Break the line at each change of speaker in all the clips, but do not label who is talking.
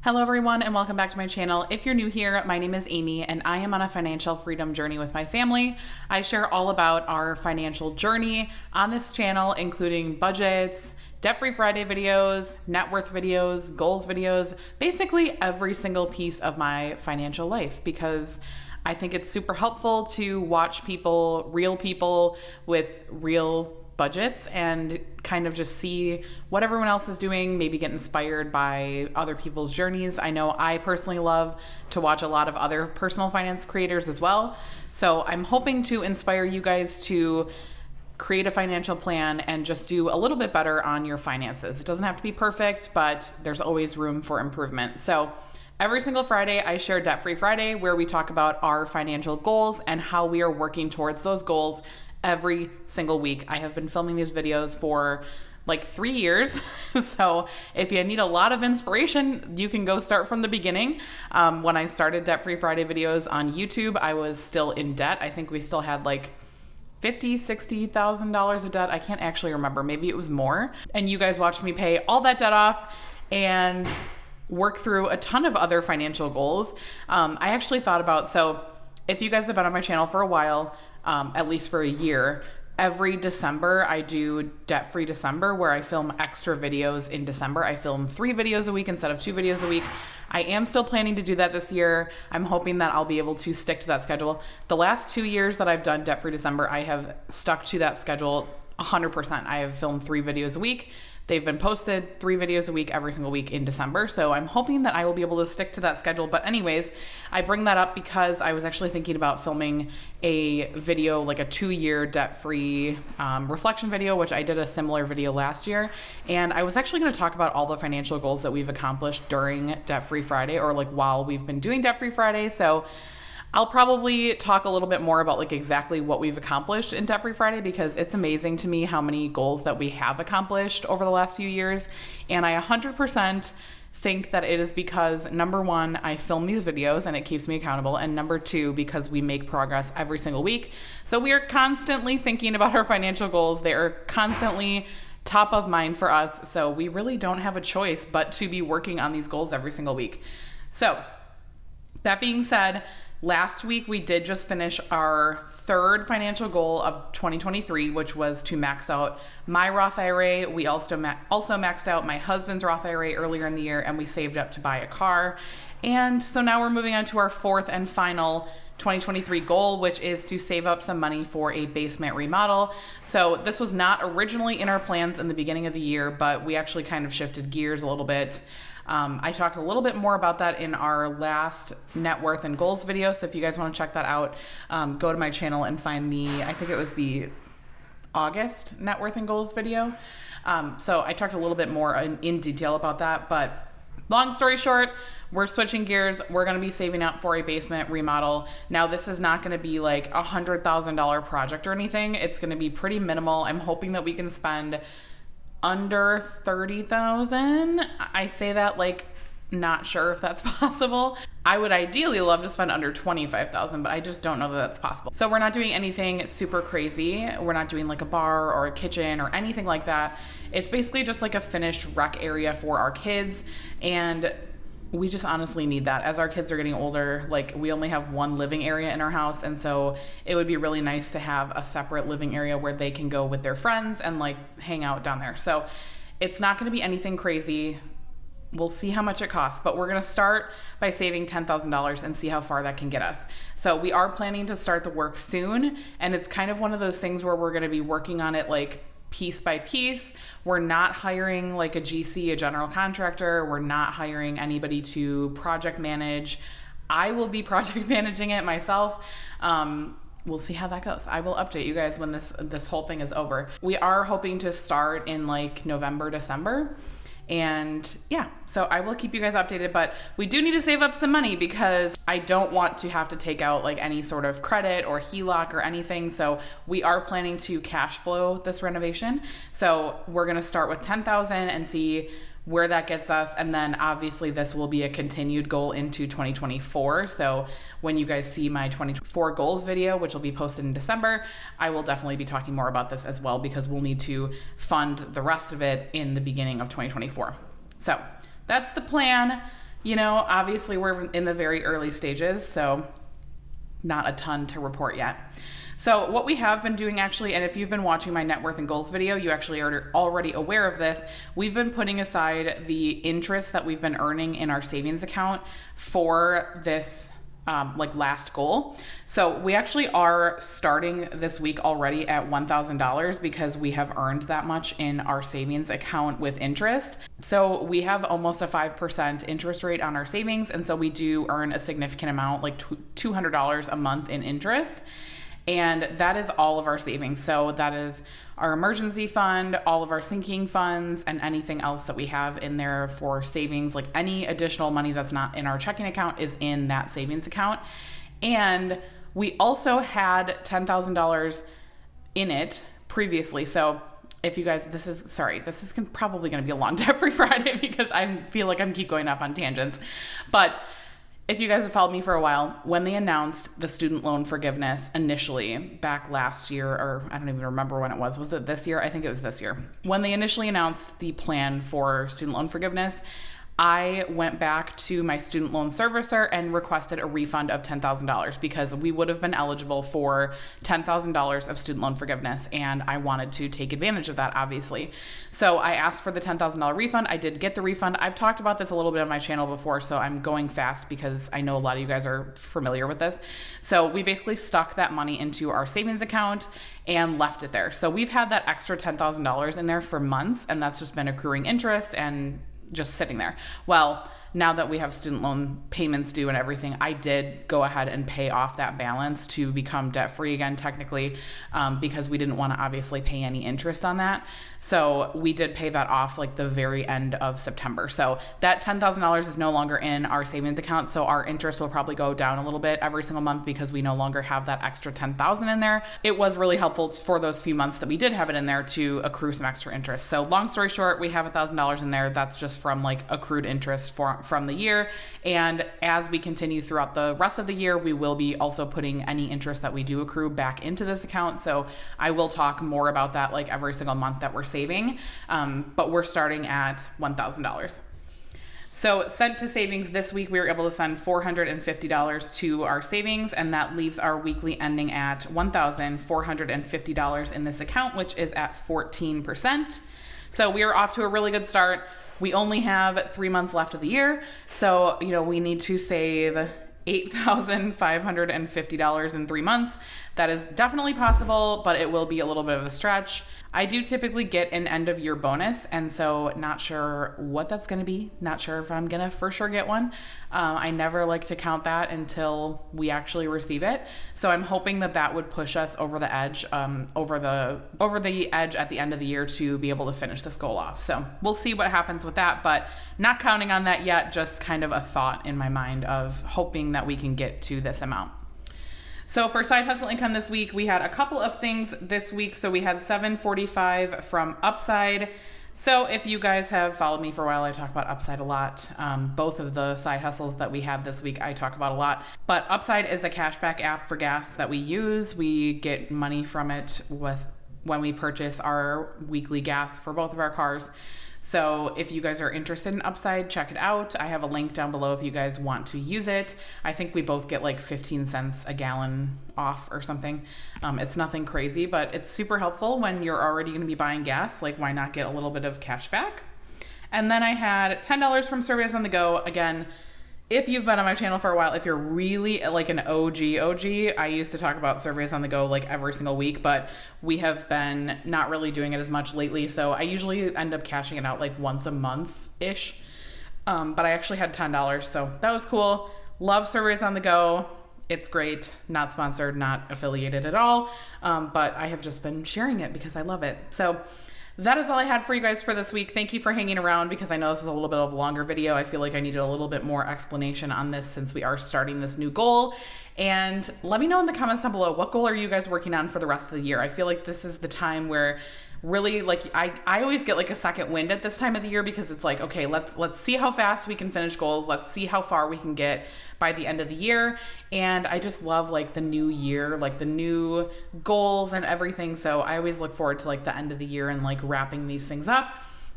Hello everyone and welcome back to my channel. If you're new here, my name is Amy and I am on a financial freedom journey with my family. I share all about our financial journey on this channel, including budgets, debt-free Friday videos, net worth videos, goals videos, basically every single piece of my financial life, because I think it's super helpful to watch real people with real budgets and kind of just see what everyone else is doing, maybe get inspired by other people's journeys. I know I personally love to watch a lot of other personal finance creators as well. So I'm hoping to inspire you guys to create a financial plan and just do a little bit better on your finances. It doesn't have to be perfect, but there's always room for improvement. So every single Friday, I share Debt-Free Friday, where we talk about our financial goals and how we are working towards those goals every single week. I have been filming these videos for like 3 years. So if you need a lot of inspiration, you can go start from the beginning. When I started Debt-Free Friday videos on YouTube, I was still in debt. I think we still had like $50,000-$60,000 of debt. I can't actually remember. Maybe it was more. And you guys watched me pay all that debt off and work through a ton of other financial goals. I actually thought about, so if you guys have been on my channel for a while, at least for a year, every December I do Debt-Free December, where I film extra videos in December. I film 3 videos a week instead of 2 videos a week. I am still planning to do that this year. I'm hoping that I'll be able to stick to that schedule. The last 2 years that I've done Debt-Free December, I have stuck to that schedule 100%. I have filmed 3 videos a week. They've been posted 3 videos a week every single week in December. So I'm hoping that I will be able to stick to that schedule. But anyways, I bring that up because I was actually thinking about filming a video, like a 2-year debt-free reflection video, which I did a similar video last year. And I was actually going to talk about all the financial goals that we've accomplished during Debt-Free Friday, or like while we've been doing Debt-Free Friday. So I'll probably talk a little bit more about like exactly what we've accomplished in Debt-Free Friday, because it's amazing to me how many goals that we have accomplished over the last few years. And I 100% think that it is because, number one, I film these videos and it keeps me accountable. And number 2, because we make progress every single week. So we are constantly thinking about our financial goals. They are constantly top of mind for us. So we really don't have a choice but to be working on these goals every single week. So that being said, last week, we did just finish our 3rd financial goal of 2023, which was to max out my Roth IRA. We also maxed out my husband's Roth IRA earlier in the year, and we saved up to buy a car. And so now we're moving on to our 4th and final 2023 goal, which is to save up some money for a basement remodel. So this was not originally in our plans in the beginning of the year, but we actually kind of shifted gears a little bit. I talked a little bit more about that in our last net worth and goals video. So if you guys want to check that out, go to my channel and find I think it was the August net worth and goals video. So I talked a little bit more in detail about that, but long story short, we're switching gears. We're going to be saving up for a basement remodel. Now, this is not going to be like $100,000 project or anything. It's going to be pretty minimal. I'm hoping that we can spend under 30,000. I say that like not sure if that's possible. I would ideally love to spend under 25,000, but I just don't know that that's possible. So we're not doing anything super crazy. We're not doing like a bar or a kitchen or anything like that. It's basically just like a finished rec area for our kids, and we just honestly need that. As our kids are getting older, like we only have one living area in our house, and so it would be really nice to have a separate living area where they can go with their friends and like hang out down there. So it's not going to be anything crazy. We'll see how much it costs, but we're going to start by saving $10,000 and see how far that can get us. So we are planning to start the work soon, and it's kind of one of those things where we're going to be working on it like piece by piece. We're not hiring like a GC, a general contractor. We're not hiring anybody to project manage. I will be project managing it myself. We'll see how that goes. I will update you guys when this whole thing is over. We are hoping to start in like November, December. And yeah, so I will keep you guys updated, but we do need to save up some money because I don't want to have to take out like any sort of credit or HELOC or anything. So we are planning to cash flow this renovation. So we're going to start with 10,000 and see where that gets us. And then obviously this will be a continued goal into 2024. So when you guys see my 2024 goals video, which will be posted in December, I will definitely be talking more about this as well, because we'll need to fund the rest of it in the beginning of 2024. So that's the plan. You know, obviously we're in the very early stages, so not a ton to report yet. So what we have been doing actually, and if you've been watching my net worth and goals video, you actually are already aware of this. We've been putting aside the interest that we've been earning in our savings account for this like last goal. So we actually are starting this week already at $1,000 because we have earned that much in our savings account with interest. So we have almost a 5% interest rate on our savings. And so we do earn a significant amount, like $200 a month in interest. And that is all of our savings. So that is our emergency fund, all of our sinking funds, and anything else that we have in there for savings. Like any additional money that's not in our checking account is in that savings account. And we also had $10,000 in it previously. So if you guys, this is probably going to be a long Debt-Free Friday because I feel like I'm keep going off on tangents. But if you guys have followed me for a while, when they announced the student loan forgiveness initially back last year, or I don't even remember when it was it this year? I think it was this year. When they initially announced the plan for student loan forgiveness, I went back to my student loan servicer and requested a refund of $10,000 because we would have been eligible for $10,000 of student loan forgiveness, and I wanted to take advantage of that, obviously. So I asked for the $10,000 refund. I did get the refund. I've talked about this a little bit on my channel before, so I'm going fast because I know a lot of you guys are familiar with this. So we basically stuck that money into our savings account and left it there. So we've had that extra $10,000 in there for months, and that's just been accruing interest and just sitting there. Well, now that we have student loan payments due and everything, I did go ahead and pay off that balance to become debt free again, technically, because we didn't want to obviously pay any interest on that. So we did pay that off like the very end of September. So that $10,000 is no longer in our savings account. So our interest will probably go down a little bit every single month because we no longer have that extra $10,000 in there. It was really helpful for those few months that we did have it in there to accrue some extra interest. So long story short, we have $1,000 in there. That's just from like accrued interest from the year. And as we continue throughout the rest of the year, we will be also putting any interest that we do accrue back into this account. So I will talk more about that like every single month that we're saving, but we're starting at $1,000. So sent to savings this week, we were able to send $450 to our savings, and that leaves our weekly ending at $1,450 in this account, which is at 14%. So we are off to a really good start. We only have 3 months left of the year. So, you know, we need to save $8,550 in 3 months. That is definitely possible, but it will be a little bit of a stretch. I do typically get an end of year bonus, and so not sure what that's going to be. Not sure if I'm going to for sure get one. I never like to count that until we actually receive it. So I'm hoping that that would push us over the edge, over the edge at the end of the year to be able to finish this goal off. So we'll see what happens with that, but not counting on that yet. Just kind of a thought in my mind of hoping that we can get to this amount. So for side hustle income this week, we had a couple of things this week. So we had $745 from Upside. So if you guys have followed me for a while, I talk about Upside a lot. Both of the side hustles that we had this week, I talk about a lot. But Upside is a cashback app for gas that we use. We get money from it when we purchase our weekly gas for both of our cars. So if you guys are interested in Upside, check it out. I have a link down below if you guys want to use it. I think we both get like 15 cents a gallon off or something. It's nothing crazy, but it's super helpful when you're already going to be buying gas. Like, why not get a little bit of cash back? And then I had $10 from Surveys on the Go. Again, if you've been on my channel for a while, if you're really like an OG, I used to talk about Surveys on the Go like every single week, but we have been not really doing it as much lately. So I usually end up cashing it out like once a month-ish. But I actually had $10, so that was cool. Love Surveys on the Go. It's great. Not sponsored, not affiliated at all. But I have just been sharing it because I love it. So that is all I had for you guys for this week. Thank you for hanging around because I know this is a little bit of a longer video. I feel like I needed a little bit more explanation on this since we are starting this new goal. And let me know in the comments down below, what goal are you guys working on for the rest of the year? I feel like this is the time where really, like, I always get like a second wind at this time of the year because it's like, okay, let's see how fast we can finish goals. Let's see how far we can get by the end of the year. And I just love like the new year, like the new goals and everything. So I always look forward to like the end of the year and like wrapping these things up.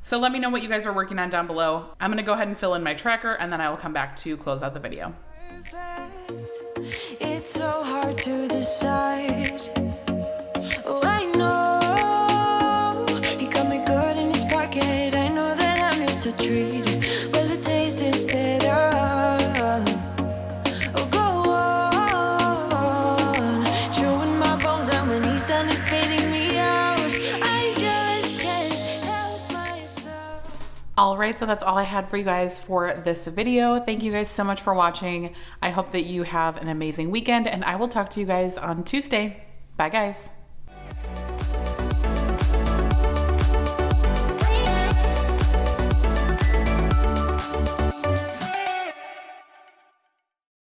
So let me know what you guys are working on down below. I'm gonna go ahead and fill in my tracker, and then I will come back to close out the video.
It's so hard to decide. Oh, I know he got me good in his pocket. I know that I'm just a treat. Well, the taste is better. Oh, go on, showing my bones, and when he's done, he's spitting me out. I just can't help myself.
All right, so that's all I had for you guys for this video. Thank you guys so much for watching. I hope that you have an amazing weekend, and I will talk to you guys on Tuesday. Bye, guys.